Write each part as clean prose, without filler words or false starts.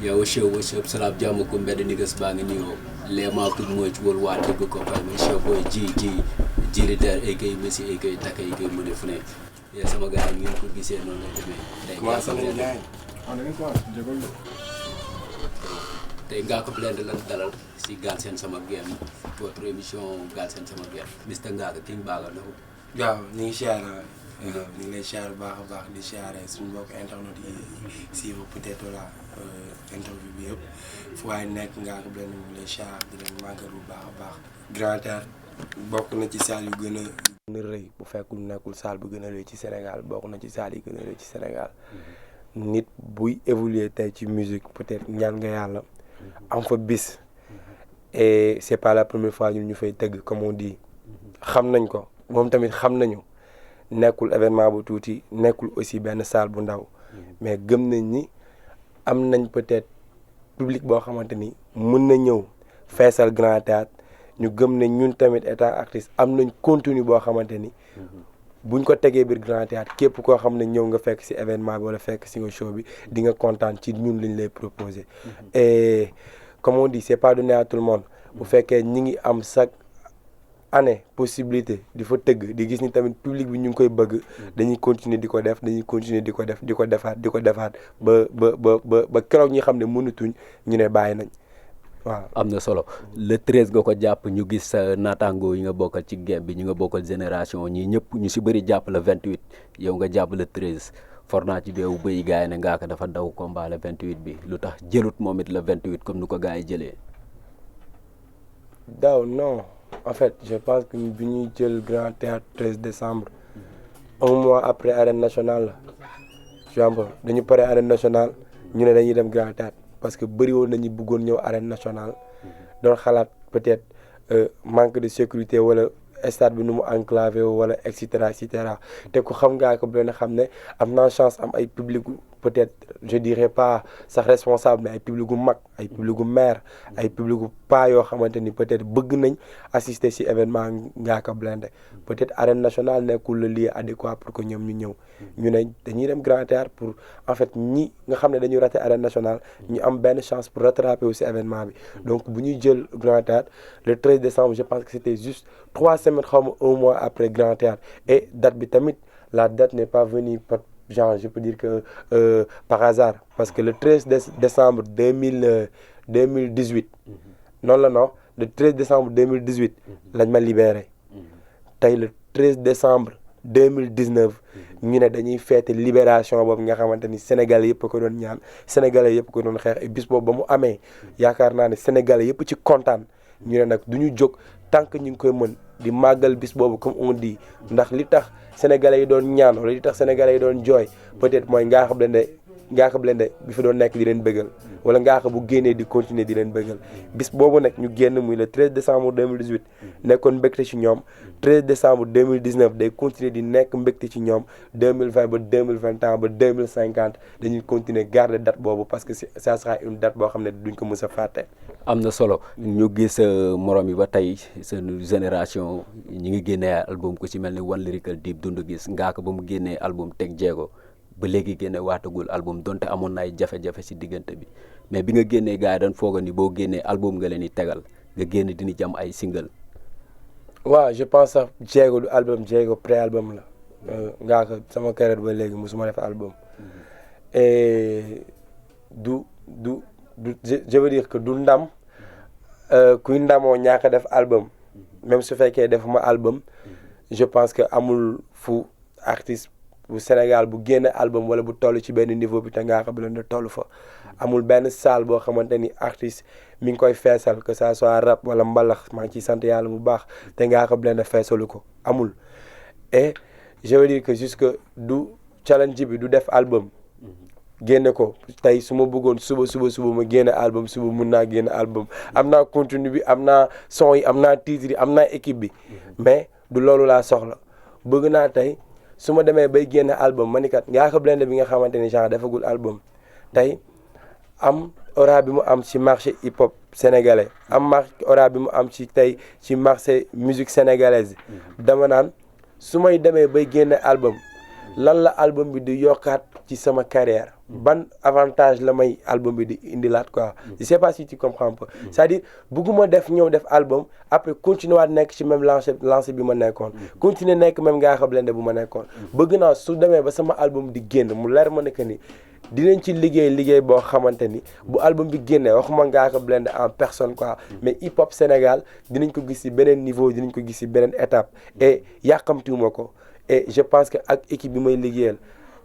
Yo, what's up? Salab jàmm ku mbedd niggas baa ngi nuyoo léemaa ku mooy ci wol waa dëgg ko fay man show boy ji leader akay Messi akay Taka akay mu ne fu ne ya sama gars yi ngeen ko gisee noonu la demee tey Ngaaka Blindé lan dalal si Galsen Sama Game votre émission Galsen Sama Game Mr Ngaaka King Baaga na ko waaw ñu ngi siyaare ñu ngi lay siyaare bu baax a baax di siyaare suñu mbokk internet yi suivre peut-être la interview bi yëpp fu waaye nekk Ngaaka Blindé ñu ngi lay siyaare di leen màggal bu baax a baax. Grand Théâtre bokk na ci salle yu gën a rëy bu fekkul nekkul salle bu gën a rëy ci Sénégal bokk na ci salle yi gën a rëy ci Sénégal nit buy évoluer tey ci musique peut-être ñaan nga yàlla am fa bis et c'est pas la première fois ñun ñu fay tëgg comme on dit xam nañ ko moom tamit xam nañu nekkul événement bu tuuti nekkul aussi benn salle bu ndaw mais gëm nañ ni am nañ peut-être public boo xamante ni mën na ñëw feesal Grand Théâtre ñu gëm ne ñun tamit état artiste am nañ contenu boo xamante ni buñ ko tegee biir Grand Théâtre képp koo xam ne ñëw nga fekk ci événement bi wala fekk ci nga show bi di nga kontaan ci ñun liñ lay proposer et comme on dit c'est pas donné à tout le monde bu fekkee ñi ngi am chaque année possibilité di fa tëgg di gis ni tamit public bi ñu ngi koy bëgg dañuy continuer di ko def dañuy continuer di ko def di ko defaat ba keroog ñi xam ne mënatuñ ñu ne bàyyi nañ waaw. am na solo le 13 nga ko jàpp ñu gis sa naataangoo yi nga bokkal ci game bi ñu nga bokkal génération ñii ñëpp ñu si bëri jàpp le 28 yow nga jàpp le 13 for naa ci beewu bëy gars yi ne Ngaaka dafa daw combat le 28 bi lu tax jëlut moom it le 28 comme ni ko gars yi jëlee. daaw non en fait je pense que bi ñuy jël Grand Théâtre 13 décembre un mois après arène nationale la dañu pare arène nationale ñu ne dañuy dem Grand Théâtre parce que bëri woon nañu bëggoon ñëw arène nationale doon xalaat peut-être manque de sécurité wala stade bi nu mu enclavé wala et cetera te ku xam Ngaaka Blindé xam ne am naa chance am ay public peut-être je dirais pas sax responsable mais ay public gu mag ay public gu maire ay public gu pas yoo xamante ni peut-être bëgg nañ assister ci événement Ngaaka Blindé peut-être arène nationale nekkul le lieu adéquat pour que ñoom ñu ñëw ñu ne dañuy dem Grand Théâtre pour en fait ñi nga xam ne dañuy raté arène nationale ñu am benn chance pour rattraper aussi événement bi donc bu ñuy jël Grand Théâtre le 13 décembre je pense que c'était juste 3 semaines xaw ma un mois après Grand Théâtre et date bi tamit la date n'est pas venue genre je peux dire que par hasard parce que le 13 décembre 2018 noonu la non le 13 décembre 2018 lañ ma libéré tey le 13 décembre 2019 ñu ne dañuy feete libération boobu nga xamante ni sénégalais yëpp ko doon ñaan sénégalais yëpp ko doon xeex et bis boobu ba mu amee yaakaar naa ne sénégalais yëpp ci kontaan ñu ne nag du ñu jóg tant que ñu ngi koy mën di màggal bis boobu comme on dit ndax li tax sénégalais yi doon ñaan wala li tax sénégalais yi doon jooy peut-être mooy Ngaaka Blindé bi fi doon nekk di leen bëggal wala Ngaaka bu génnee di continuer di leen bëggal bis boobu nag ñu génn muy le 13 décembre 2018 nekkoon mbégte ci ñoom 13 décembre 2019 day continuer di nekk mbégte ci ñoom 2020 ba 2021 ba 2050 dañuy continuer garder date boobu parce que ça sera une date boo xam ne duñ ko mës a fàtte. am na solo ñu gis morom yi ba tey seen génération ñi ngi génnee album ku ci mel ni One Lyrical Dip dund gis Ngaaka ba mu génnee album Teg Jéego ba léegi génne waatagul album donte amoon na ay jafe-jafe ci diggante bi mais bi nga génnee gars yi dañ fooga ni boo génnee album nga leen di tegal nga génn dina jam ay single. waaw je pense sax Jéego du album Jéego pré-album la Ngaaka sama carrière ba léegi musuma def album et du je veux dire que du ndam kuy ndamoo ñaaka def album même su fekkee defuma album je pense que amul fu artiste bu Sénégal bu génne album wala bu toll ci benn niveau bi te Ngaaka Blindé toll fa amul benn salle boo xamante ni artiste mi ngi koy feesal que ça soit rap wala mbalax maa ngi ciy sant yàlla bu baax te Ngaaka Blindé feesalu ko amul et je veux dire que jusque du challenge bi du def album génne ko tey su ma bëggoon suba ma génne album suba mun naa génne album am naa contenu bi am naa son yi am naa titre yi am naa équipe bi mais du loolu laa soxla bëgg naa tey su ma demee bay génne album ma ni kat Ngaaka Blindé bi nga xamante ni genre defagul album tey am aura bi mu am ci marché hip hop sénégalais am aura bi mu am ci tey ci marché musique sénégalaise dama naan su may demee bay génne album lan la album bi di yokkaat ci sama carrière ban avantage la may album bi di indilaat quoi je sais pas si tu comprends un peu c'est-à-dire bëgguma ñëw def album après continuer waat nekk ci même lancé bi ma nekkoon continuer nekk même Ngaaka Blindé bu ma nekkoon bëgg naa su demee ba sama album di génn mu leer ma ne que ni dinañ ci liggéey boo xamante ni bu album bi génnee waxuma Ngaaka Blindé en personne quoi mais hip hop Sénégal dinañ ko gis ci beneen niveau dinañ ko gis ci beneen étape et yàqamtiwuma ko et je pense que ak équipe bi may liggéeyal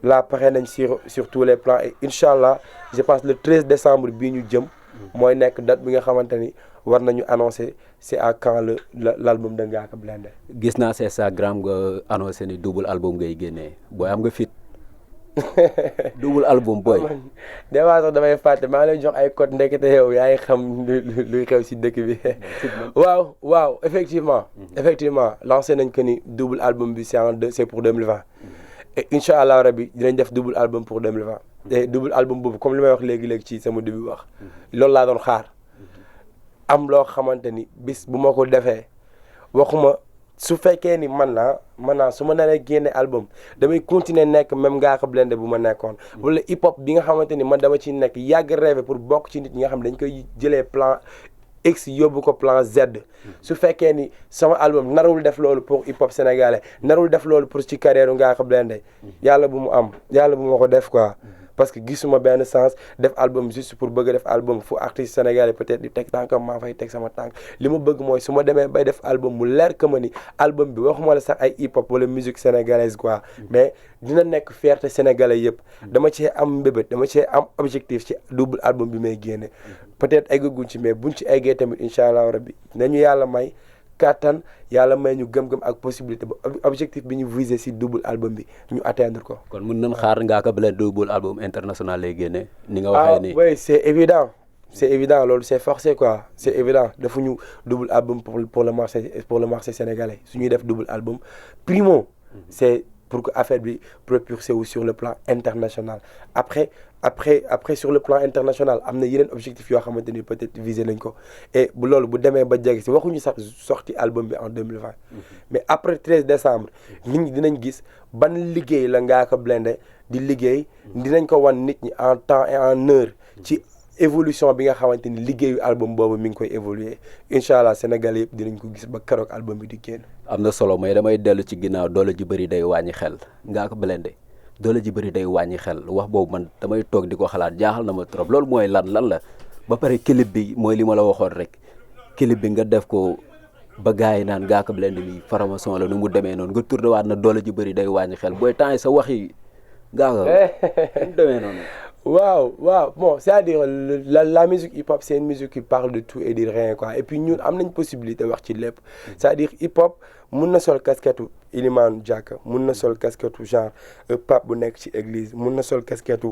là pare nañ sur tous les plans et incha allah je pense le 13 décembre bii ñu jëm mooy nekk date bi nga xamante ni war nañu annoncer c'est à quand l'album de Ngaaka Blindé. gis naa c'est ça gram nga annoncé ni double album ngay génnee booy am nga fit. double album booy. des fois sax damay fàtte maa ngi lay jox ay code ndekete yow yaay xam luy xew si dëkk bi. waaw effectivement lancé nañ que ni double album bi c'est pour 2020. et incha allah rabi dinañ def double album pour 2020. et double album boobu comme li may wax léegi ci sama début wax. loolu laa doon xaar. am loo xamante ni bis bu ma ko defee waxuma. su fekkee ni man naa su ma naree génne album damay continuer nekk même Ngaaka Blindé bu ma nekkoon wala hip hop bi nga xamante ni man dama ci nekk yàgg rêvé pour bokk ci nit ñi nga xam dañ koy jëlee plan X yóbbu ko plan Z su fekkee ni sama album narul def loolu pour hip hop sénégalais narul def loolu pour ci carrière Ngaaka Blindé yàlla bu ma ko def quoi parce que gisuma benn sens def album juste pour bëgg def album fu artiste sénégalais peut-être di teg tànkam maa fay teg sama tànk li ma bëgg mooy su ma demee bay def album mu leer que ma ni album bi waxuma la sax ay hip hop wala musique sénégalaise quoi mais dina nekk fierté sénégalais yëpp dama cee am mbébét dama cee am objectif ci double album bi may génne peut-être eggaguñ ci mais buñ ci eggee tamit incha allah rabbi nañu yàlla may kattan yàlla may ñu gëm-gëm ak possibilité ba objectif bi ñu visé ci double album bi ñu atteindre ko. kon mën nañ xaar Ngaaka Blindé double album international lay génne. ni nga waxee nii oui c'est évident loolu c'est forcé quoi c'est évident defuñu double album pour le marché sénégalais su ñuy def double album primo c'est pour que affaire bi propulsé wu sur le plan international après sur le plan international am na yeneen objectif yoo xamante ni peut-être visé nañ ko et bu loolu bu demee ba jege si waxuñu sax sorti album bi en 2020 mais après 13 décembre nit ñi dinañ gis ban liggéey la Ngaaka Blindé di liggéey dinañ ko wan nit ñi en temps et en heure ci évolution bi nga xamante ni liggéeyu album boobu mi ngi koy évoluer incha allah Sénégal yëpp dinañ ko gis ba keroog album bi di génn. am na solo mais damay dellu ci ginnaaw doole ji bëri day wàññi xel Ngaaka Blindé doole ji bëri day wàññi xel wax boobu man damay toog di ko xalaat jaaxal na ma trop loolu mooy lan la ba pare clip bi mooy li ma la waxoon rek clip bi nga def ko ba gars yi naan Ngaaka Blindé bi formation la nu mu demee noonu nga tourné waat na doole ji bëri day wàññi xel booy temps yi sa wax yi Ngaaka nu mu demee noonu. waaw bon c'est-à-dire la musique hip-hop c'est une musique qui parle de tout et de rien quoi et puis ñun am nañ possibilité wax ci lépp c'est-à-dire hip-hop mun na sol casquette Iliman Diack mun na sol casquette genre pape bu nekk ci église mun na sol casquette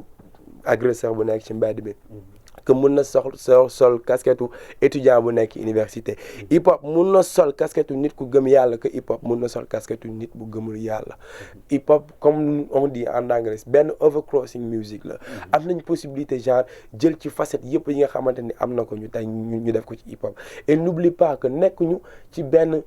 agresseur bu nekk ci mbedd bi que mun na sol casquette étudiant bu nekk université hip hop mun na sol casquette nit ku gëm yàlla que hip hop mun na sol casquette nit bu gëmul yàlla hip hop comme on dit en anglais benn overcrossing music la am nañ possibilité genre jël ci facette yëpp yi nga xamante ni am na ko ñu tey ñu def ko ci hip hop et n'oublie pas que nekkuñu ci benn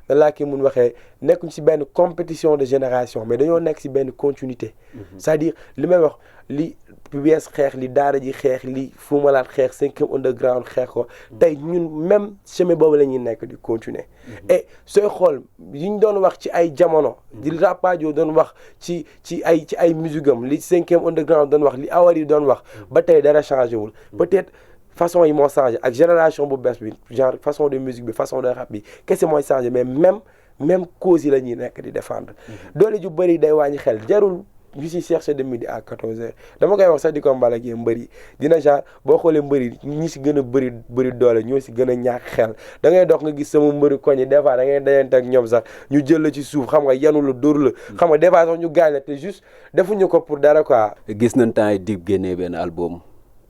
laa ki mun waxee nekkuñu ci benn compétition de génération mais dañoo nekk ci benn continuité c'est-à-dire li may wax li PBS xeex li daara ji xeex li Fou Malade xeex 5e underground xeex ko tey ñun même chemin boobu la ñuy nekk di continuer et sooy xool yi ñu doon wax ci ay jamono di Rapadio doon wax ci ay musique-am li 5e underground doon wax li Awari doon wax ba tey dara changé wul peut-être façon yi moo changé ak génération bu bees bi genre façon de musique bi façon de rap bi kese mooy changé mais même cause yi la ñuy nekk di défendre doole ju bëri day wàññi xel jarul ñu si cherché de midi à 14h dama koy wax sax di ko mbal ak yéen mbëri dina genre boo xoolee mbëri ñi si gën a bëri doole ñoo si gën a ñàkk xel da ngay dox nga gis sama mbëri koñ yi des fois da ngay dayante ak ñoom sax ñu jël la ci suuf xam nga yanu la dóor la xam nga des fois sax ñu gaañ la te juste defuñu ko pour dara quoi. gis nañ temps yi Dip génnee benn album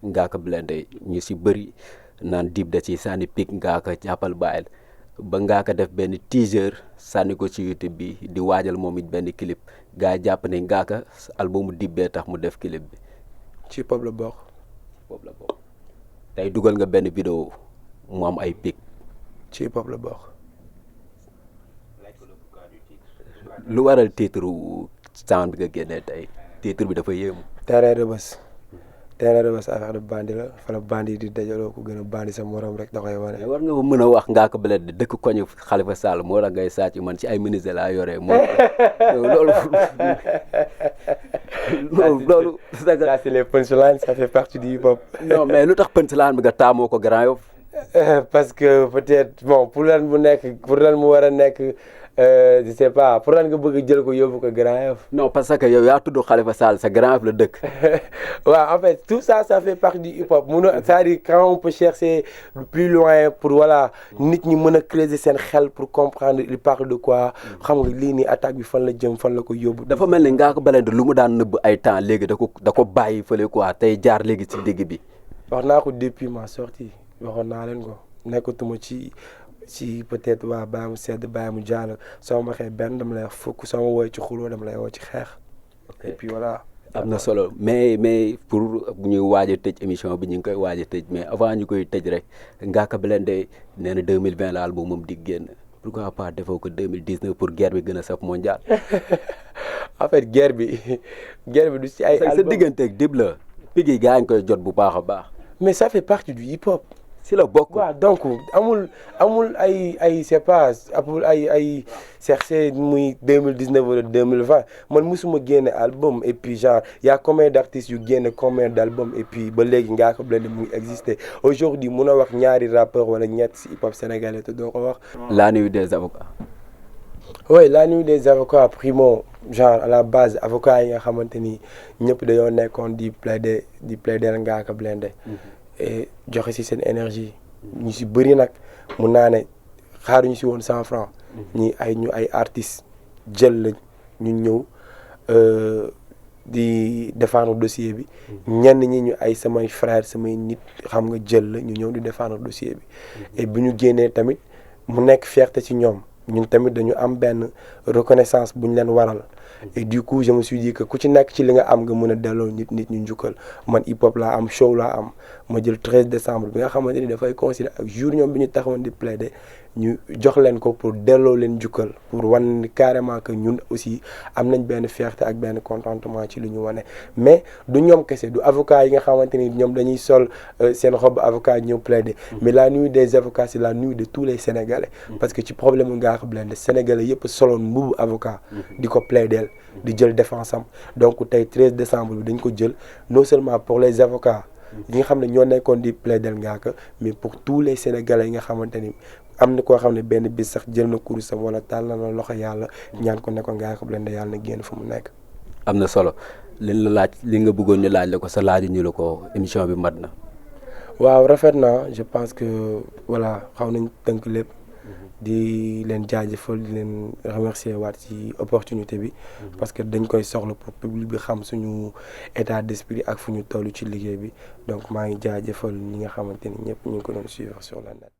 Ngaaka Blindé ñu si bëri naan Dip da ci sànni pic Ngaaka jàppal bàyyil ba Ngaaka def benn teaser sànni ko ci YouTube bi di waajal moom it benn clip gars yi jàpp ne Ngaaka albumu Dip bee tax mu def clip bi. ci pop la bokk. tey dugal nga benn vidéo mu am ay pic. ci pop la bokk. lu waral titre sound bi nga génnee tey titre bi dafa yéemu. terrain Rebeuss affaire de bandi la fa la bandi di dajaloo ko gën a bandi sa morom rek da koy wane. mais war nga mën a wax Ngaaka Blindé dëkk koñu Khalifa Sall moo tax ngay sàcc man ci ay ministre laa yoree moom loolu loolu. ça c'est les punchlines, ça fait partie du hip hop. non mais lu tax punchline bi nga taamoo ko Grand Yoff. parce que peut-être bon pour lan mu war a nekk je sais pas pour lan nga bëgg jël ko yóbbu ko Grand Yoff. non parce que yow yaa tudd Khalifa Sall sa Grand Yoff la dëkk. waaw en fait tout ça fait partie du hip hop c'est-à-dire quand on peut chercher plus loin pour voilà nit ñi mën a creuser seen xel pour comprendre il parle de quoi xam nga lii nii attaque bi fan la jëm fan la ko yóbbu. dafa mel ni Ngaaka Blindé lu mu daan nëbb ay temps léegi da ko bàyyi fële quoi tey jaar léegi ci digg bi. wax naa ko depuis ma sortie waxoon naa leen ko nekkatuma ci peut-être waa bàyyi mu sedd bàyyi mu jàll soo ma waxee benn dama lay wax fukk soo ma woowee ci xuloo dama lay woo ci xeex. et puis voilà. am na solo mais pour ñu waaj a tëj émission bi ñu ngi koy waaj a tëj mais avant ñu koy tëj rek Ngaaka Blindé nee na 2020 la album moom di génn pourquoi pas defoo ko 2019 pour guerre bi gën a saf mondial. en fait guerre bi du ci ay. album sa digganteeg Dip la pigi gaa ngi koy jot bu baax a baax. mais ça fait partie du hip hop. si la bokk. waaw donc amul ay c'est pas amul ay chercher muy 2019 wala 2020 man musuma génne album et puis genre y a combien d'artistes yu génne combien d'albums et puis ba léegi Ngaaka Blindé mu ngi exister aujourd'hui mun a wax ñaari rappeurs wala ñett si hip hop sénégalais te doo ko wax. La nuit des avocats. oui la nuit des avocats primo genre à la base avocats yi nga xamante ni ñëpp dañoo nekkoon di plaider Ngaaka Blindé. et joxe ci seen énergie ñu ci bëri nag mun naa ne xaaruñu ci woon 100 francs ñi ay artistes jël la ñu ñëw di défendre dossier bi ñenn ñi ñu ay samay frères samay nit xam nga jël la ñu ñëw di défendre dossier bi et bu ñu génnee tamit mu nekk fierté ci ñoom ñun tamit dañu am benn reconnaissance bu ñu leen waral et du coup je me suis dit que ku ci nekk ci li nga am nga mën a delloo nit ñu njukkal man hip hop laa am show laa am ma jël 13 décembre bi nga xamante ni dafay considérer ak jour ñoom bi ñu taxawoon di plaider ñu jox leen ko pour delloo leen njukkal pour wan carrément que ñun aussi am nañ benn fierté ak benn contentement ci li ñu wane mais du ñoom kese du avocat yi nga xamante ni ñoom dañuy sol seen robe avocat ñëw plaider mais la nuit des avocats c'est la nuit de tous les Sénégalais parce que ci problème Ngaaka Blindé Sénégalais yëpp soloon mbubu avocat di ko plaider di jël défense am donc tey 13 décembre bi dañ ko jël non seulement pour les avocats yi nga xam ne ñoo nekkoon di plaider Ngaaka mais pour tous les Sénégalais yi nga xamante ni am na koo xam ne benn bis sax jël na kurusam wala taal na la loxo yàlla ñaan ko ne ko Ngaaka Blindé yàlla na génn fu mu nekk. am na solo liñ la laaj li nga bëggoon ñu laaj la ko sa laaju ñu la ko émission bi mat na. waaw rafet na je pense que voilà xaw nañ tënk lépp. di leen jaajëfal di leen remercier waat ci opportunité bi parce que dañ koy soxla pour public bi xam suñu état d'esprit ak fu ñu toll ci liggéey bi donc maa ngi jaajëfal ñi nga xamante ni ñëpp ñu ngi ko doon suivre sur le net.